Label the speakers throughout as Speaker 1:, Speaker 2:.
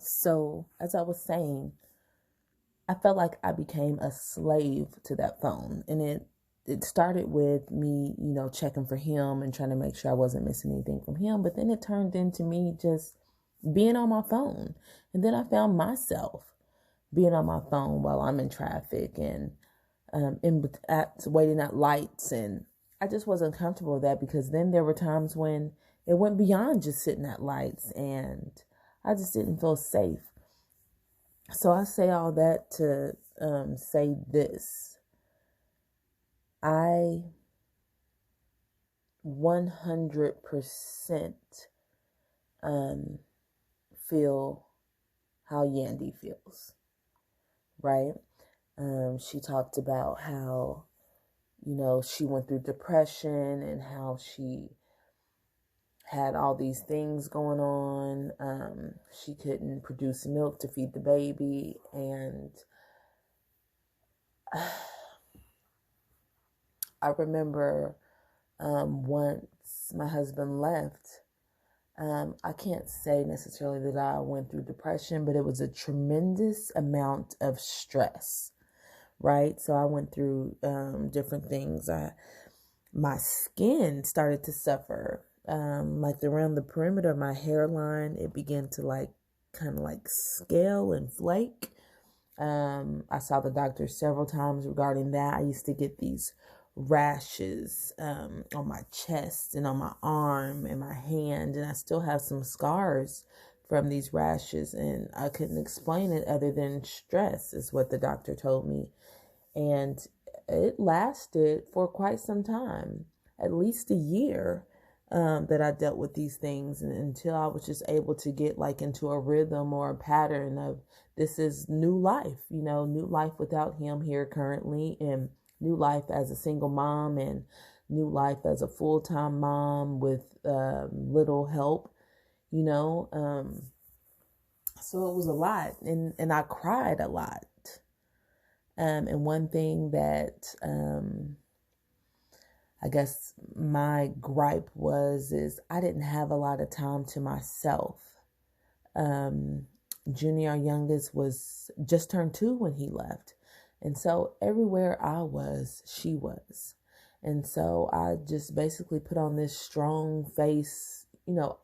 Speaker 1: So, as I was saying, I felt like I became a slave to that phone. And it started with me, checking for him and trying to make sure I wasn't missing anything from him. But then it turned into me just being on my phone. And then I found myself being on my phone while I'm in traffic and waiting at lights. And I just wasn't comfortable with that, because then there were times when it went beyond just sitting at lights and I just didn't feel safe. So I say all that to say this. I 100% feel how Yandy feels, right? She talked about how, she went through depression and how she had all these things going on. She couldn't produce milk to feed the baby. And I remember once my husband left, I can't say necessarily that I went through depression, but it was a tremendous amount of stress, right? So I went through different things. My skin started to suffer, like around the perimeter of my hairline. It began to kind of scale and flake. I saw the doctor several times regarding that. I used to get these rashes on my chest and on my arm and my hand, and I still have some scars from these rashes, and I couldn't explain it other than stress is what the doctor told me. And it lasted for quite some time, at least a year, that I dealt with these things, and until I was just able to get into a rhythm or a pattern of, this is new life, new life without him here currently, and new life as a single mom, and new life as a full-time mom with little help, so it was a lot, and I cried a lot. And one thing that I guess my gripe is I didn't have a lot of time to myself. Junior, our youngest, was just turned 2 when he left. And so everywhere I was, she was. And so I just basically put on this strong face,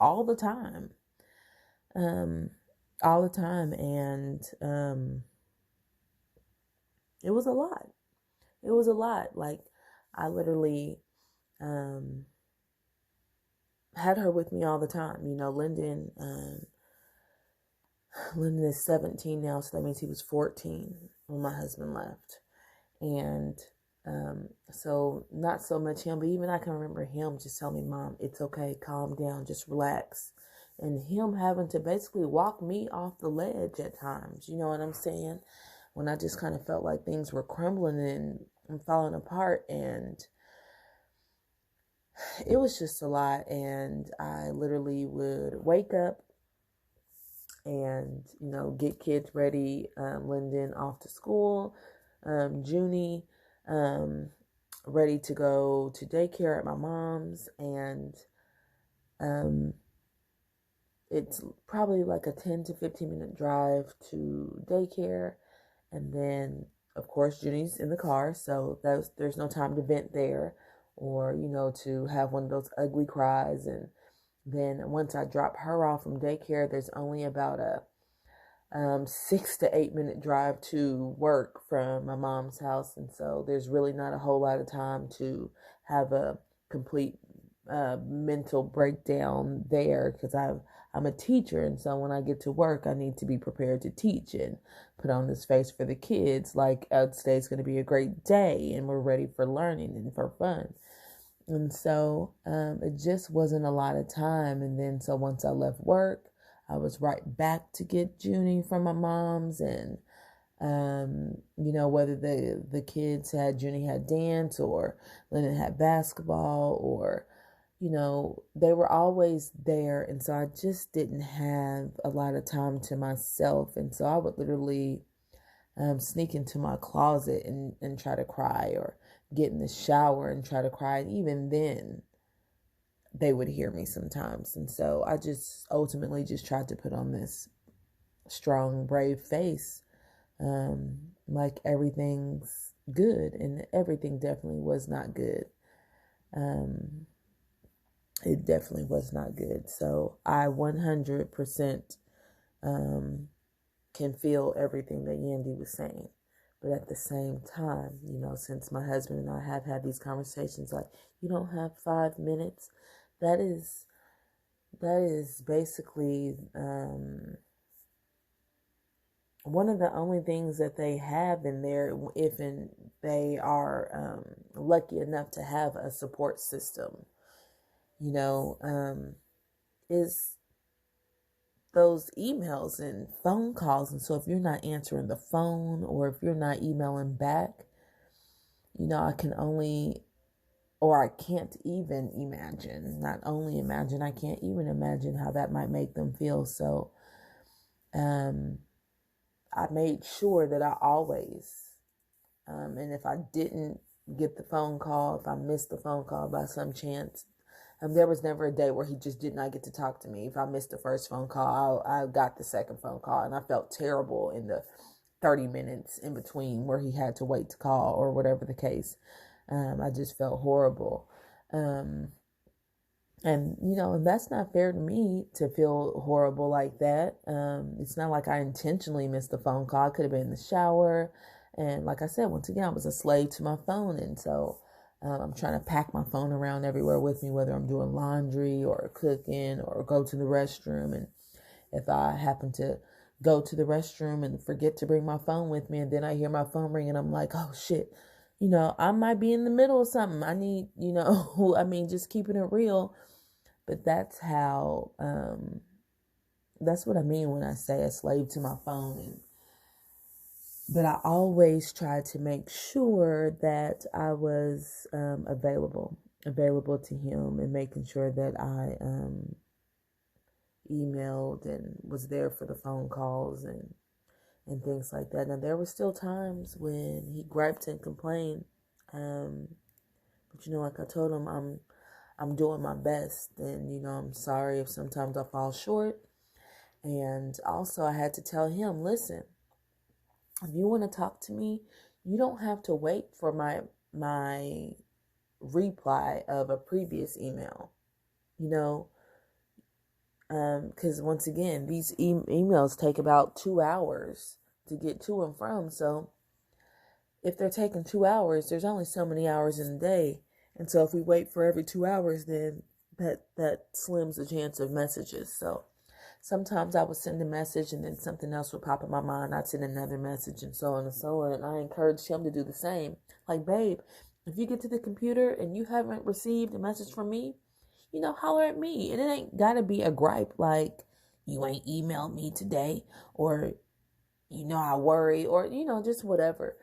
Speaker 1: all the time. All the time. And it was a lot. It was a lot. I literally had her with me all the time. Lyndon is 17 now, so that means he was 14 when my husband left. And so not so much him, but even I can remember him just telling me, Mom, it's okay, calm down, just relax. And him having to basically walk me off the ledge at times, you know what I'm saying? When I just kind of felt like things were crumbling and falling apart, and it was just a lot. And I literally would wake up and, get kids ready, Lyndon off to school, Junie ready to go to daycare at my mom's, and it's probably like a 10 to 15 minute drive to daycare. And then, of course, Junie's in the car, so there's no time to vent there, or, to have one of those ugly cries. And then once I drop her off from daycare, there's only about a 6 to 8 minute drive to work from my mom's house. And so there's really not a whole lot of time to have a complete mental breakdown there, because I'm a teacher. And so when I get to work, I need to be prepared to teach and put on this face for the kids. Today's going to be a great day and we're ready for learning and for fun. And so it just wasn't a lot of time. And then so once I left work, I was right back to get Junie from my mom's. And, whether the kids Junie had dance, or Lennon had basketball, or, they were always there. And so I just didn't have a lot of time to myself. And so I would literally sneak into my closet and try to cry, or get in the shower and try to cry. And even then, they would hear me sometimes. And so I just ultimately just tried to put on this strong, brave face, like everything's good, and everything definitely was not good. It definitely was not good. So I 100% can feel everything that Yandy was saying. But at the same time, since my husband and I have had these conversations, like, you don't have 5 minutes, that is basically one of the only things that they have in there, if they are lucky enough to have a support system, is those emails and phone calls. And so if you're not answering the phone, or if you're not emailing back, I can only, or I can't even imagine, not only imagine, I can't even imagine how that might make them feel. So I made sure that I always, and if I didn't get the phone call, if I missed the phone call by some chance, there was never a day where he just did not get to talk to me. If I missed the first phone call, I got the second phone call, and I felt terrible in the 30 minutes in between where he had to wait to call, or whatever the case. I just felt horrible. And that's not fair to me to feel horrible like that. It's not like I intentionally missed the phone call. I could have been in the shower. And like I said, once again, I was a slave to my phone. And so I'm trying to pack my phone around everywhere with me, whether I'm doing laundry or cooking or go to the restroom. And if I happen to go to the restroom and forget to bring my phone with me, and then I hear my phone ring, and I'm like, oh shit, I might be in the middle of something. I need, just keeping it real. But that's how, that's what I mean when I say a slave to my phone. But I always tried to make sure that I was available to him, and making sure that I emailed and was there for the phone calls and things like that. Now, there were still times when he griped and complained, but like I told him, I'm doing my best, and I'm sorry if sometimes I fall short. And also I had to tell him, listen, if you want to talk to me, you don't have to wait for my reply of a previous email, because once again, these emails take about 2 hours to get to and from. So if they're taking 2 hours, there's only so many hours in a day. And so if we wait for every 2 hours, then that slims the chance of messages. So sometimes I would send a message, and then something else would pop in my mind. I'd send another message, and so on and so on. And I encouraged him to do the same. Like, babe, if you get to the computer and you haven't received a message from me, holler at me. And it ain't got to be a gripe like, you ain't emailed me today, or, I worry, or, just whatever.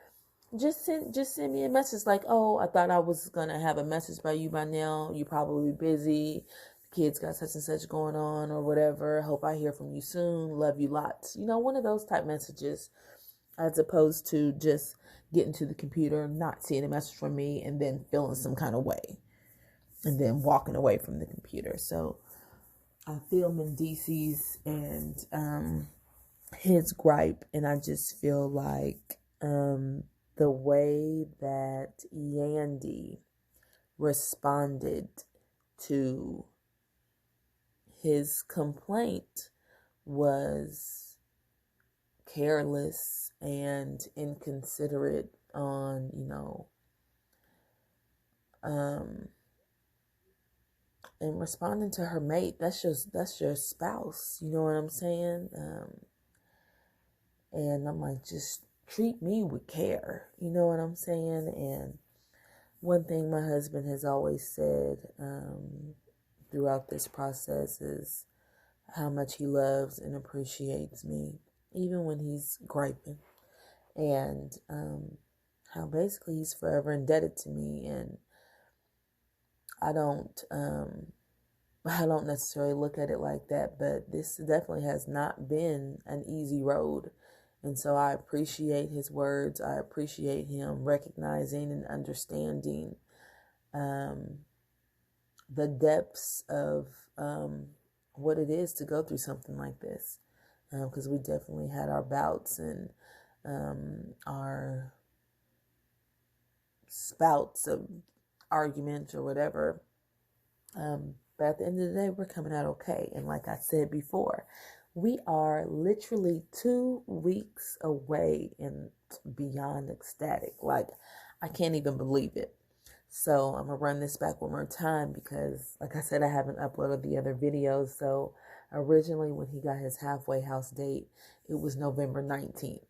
Speaker 1: Just send me a message like, oh, I thought I was going to have a message by you by now. You're probably busy. The kids got such and such going on, or whatever. Hope I hear from you soon. Love you lots. One of those type messages, as opposed to just getting to the computer, not seeing a message from me, and then feeling some kind of way, and then walking away from the computer. So I feel Mendeece's and his gripe, and I just feel like the way that Yandy responded to his complaint was careless and inconsiderate on, and responding to her mate. That's your spouse. You know what I'm saying? And I'm like, just treat me with care. You know what I'm saying? And one thing my husband has always said throughout this process is how much he loves and appreciates me, even when he's griping. And how basically he's forever indebted to me. And I don't necessarily look at it like that, but this definitely has not been an easy road. And so I appreciate his words. I appreciate him recognizing and understanding the depths of what it is to go through something like this. because we definitely had our bouts and our spouts of arguments or whatever. But at the end of the day, we're coming out okay. And like I said before, we are literally 2 weeks away and beyond ecstatic. Like, I can't even believe it. So I'm going to run this back one more time because, like I said, I haven't uploaded the other videos. So originally when he got his halfway house date, it was November 19th.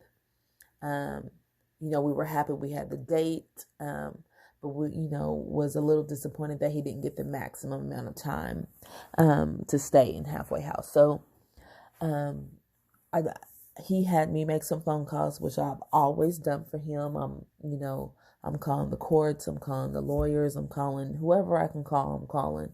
Speaker 1: We were happy we had the date, but we, was a little disappointed that he didn't get the maximum amount of time to stay in halfway house. So he had me make some phone calls, which I've always done for him. I'm calling the courts, I'm calling the lawyers, I'm calling whoever I can call. I'm calling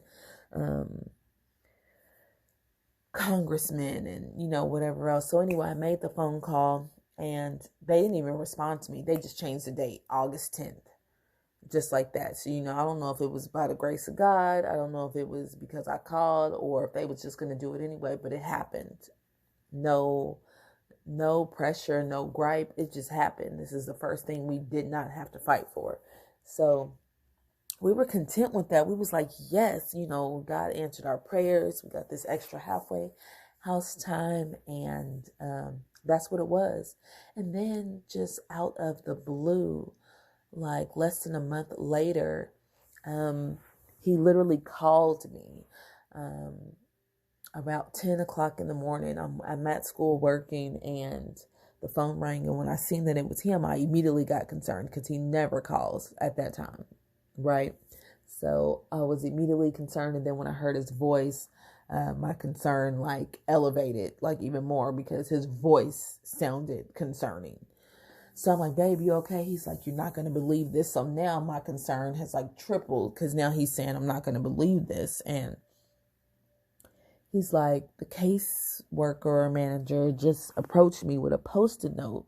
Speaker 1: congressmen and, whatever else. So anyway, I made the phone call and they didn't even respond to me. They just changed the date, August 10th, just like that. So, I don't know if it was by the grace of God. I don't know if it was because I called or if they was just going to do it anyway, but it happened. No pressure, no gripe. It just happened. This is the first thing we did not have to fight for. So we were content with that. We was like, yes, God answered our prayers. We got this extra halfway house time, and that's what it was. And then just out of the blue, like less than a month later, he literally called me about 10 o'clock in the morning. I'm at school working, and the phone rang, and when I seen that it was him, I immediately got concerned because he never calls at that time, right? So I was immediately concerned, and then when I heard his voice, my concern elevated even more because his voice sounded concerning. So I'm like, babe, you okay? He's like, you're not going to believe this. So now my concern has tripled because now he's saying I'm not going to believe this. And he's like, the case worker or manager just approached me with a Post-it note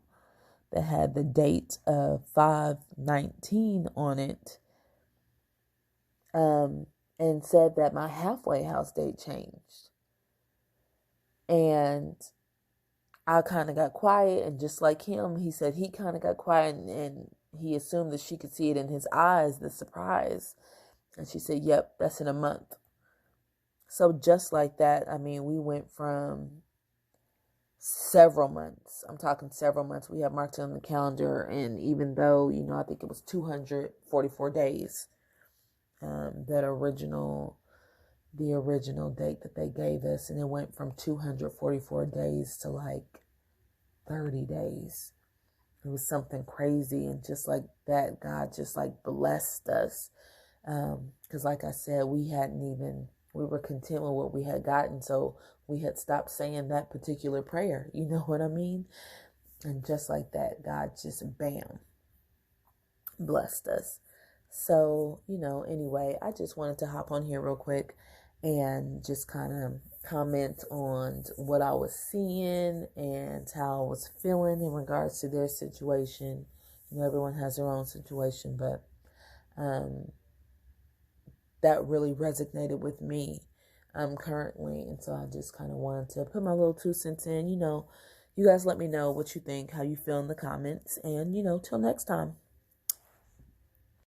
Speaker 1: that had the date of 5/19 on it, and said that my halfway house date changed. And I kind of got quiet, and just like him, he said he kind of got quiet, and he assumed that she could see it in his eyes, the surprise. And she said, yep, that's in a month. So just like that, we went from several months. I'm talking several months. We have marked it on the calendar. And even though, I think it was 244 days, the original date that they gave us. And it went from 244 days to 30 days. It was something crazy. And just like that, God just blessed us. Because like I said, we were content with what we had gotten. So we had stopped saying that particular prayer. You know what I mean? And just like that, God just bam, blessed us. So, anyway, I just wanted to hop on here real quick and just kind of comment on what I was seeing and how I was feeling in regards to their situation. Everyone has their own situation, but that really resonated with me currently. And so I just kind of wanted to put my little 2 cents in. You guys let me know what you think, how you feel in the comments. And, till next time.